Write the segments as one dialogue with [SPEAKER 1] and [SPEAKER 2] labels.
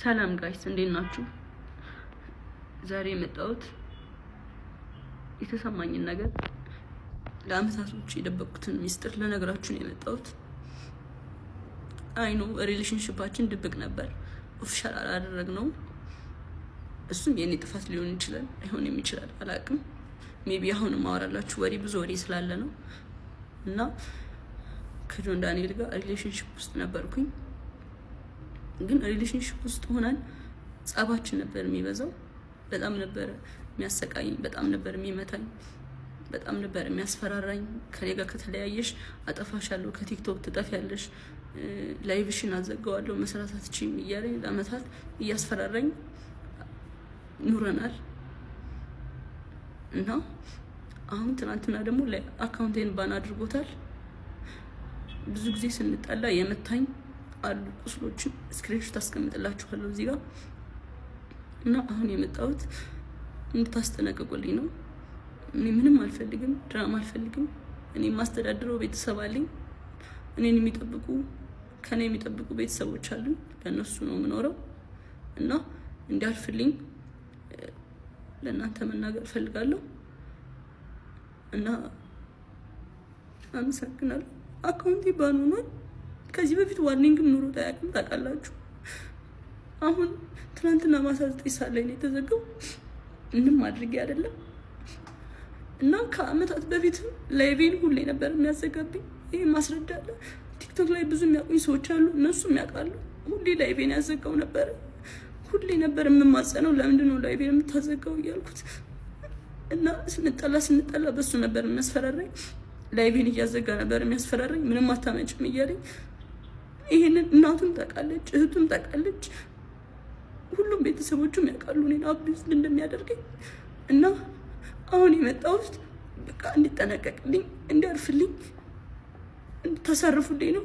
[SPEAKER 1] ሰላም ጋይስ እንዴት ናችሁ? ዛሬ የመጣሁት የተሰማኝን ነገር ለአመታቶች የደበቅኩትን ሚስጥር ለነገራችሁ ነው የመጣሁት። አይ ኖ ሪሌሽንሺፓችን ድብቅ ነበር፣ ኦፊሻል አላደረግነው። እሱም የኔ ጥፋት ሊሆን ይችላል አይሆንም ይችላል አላውቅም። ሜቢ አሁን ማወራላችሁ ብዙ ወሬ ስላለ ነው። እና ከጆን ዳንኤል ጋር ሪሌሽንሺፕ ውስጥ ነበርኩኝ። ግን ሪሌሽንሺፕ ውስጥ ሆነን ጻባችን ነበር የሚበዛው። በጣም ነበር የሚያሰቃየኝ፣ በጣም ነበር የሚመታኝ፣ በጣም ነበር የሚያስፈራራኝ። ከኔ ጋር ከተለያየሽ አጠፋሻለሁ፣ ከቲክቶክ ትጠፊያለሽ፣ ላይቭሽን አዘጋዋለሁ፣ መስራት አትችይም እያለኝ ለአመታት እያስፈራራኝ ኑረናል። እና አሁን ትናንትና ደግሞ አካውንቴን ባን አድርጎታል። ብዙ ጊዜ ስንጣላ የመታኝ አሉ ቁስሎችን ስክሪንሾት አስቀምጥላችኋለሁ እዚህ ጋር። እና አሁን የመጣሁት እንድታስጠነቅቁልኝ ነው። እኔ ምንም አልፈልግም፣ ድራማ አልፈልግም። እኔ ማስተዳድረው ቤተሰብ አለኝ። እኔን የሚጠብቁ ከኔ የሚጠብቁ ቤተሰቦች አሉኝ። ለነሱ ነው የምኖረው። እና እንዲያልፍልኝ ለእናንተ መናገር ፈልጋለሁ። እና አመሰግናለሁ። አካውንቴ ባን ሆኗል። ከዚህ በፊት ዋርኒንግም ኑሮ ታያቅም ታውቃላችሁ። አሁን ትናንትና ማታ 9 ሰዓት ላይ ነው የተዘጋው። ምንም ማድረግ አይደለም። እና ከአመታት በፊት ላይቬን ሁሌ ነበር የሚያዘጋብኝ። ይሄ ማስረዳለ ቲክቶክ ላይ ብዙ የሚያውቁኝ ሰዎች አሉ፣ እነሱም ያውቃሉ። ሁሌ ላይቬን ያዘጋው ነበር። ሁሌ ነበር የምማጸነው፣ ለምንድን ነው ላይቬን የምታዘጋው እያልኩት። እና ስንጠላ በሱ ነበር የሚያስፈራራኝ። ላይቬን እያዘጋ ነበር የሚያስፈራራኝ። ምንም አታመጭም እያለኝ። ይሄንን እናቱም ታውቃለች፣ እህቱም ታውቃለች፣ ሁሉም ቤተሰቦቹም ያውቃሉ እኔን አቢዩዝ እንደሚያደርገኝ። እና አሁን የመጣሁት በቃ እንዲጠነቀቅልኝ፣ እንዲያርፍልኝ፣ እንድታሳርፉልኝ ነው።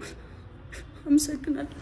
[SPEAKER 1] አመሰግናለሁ።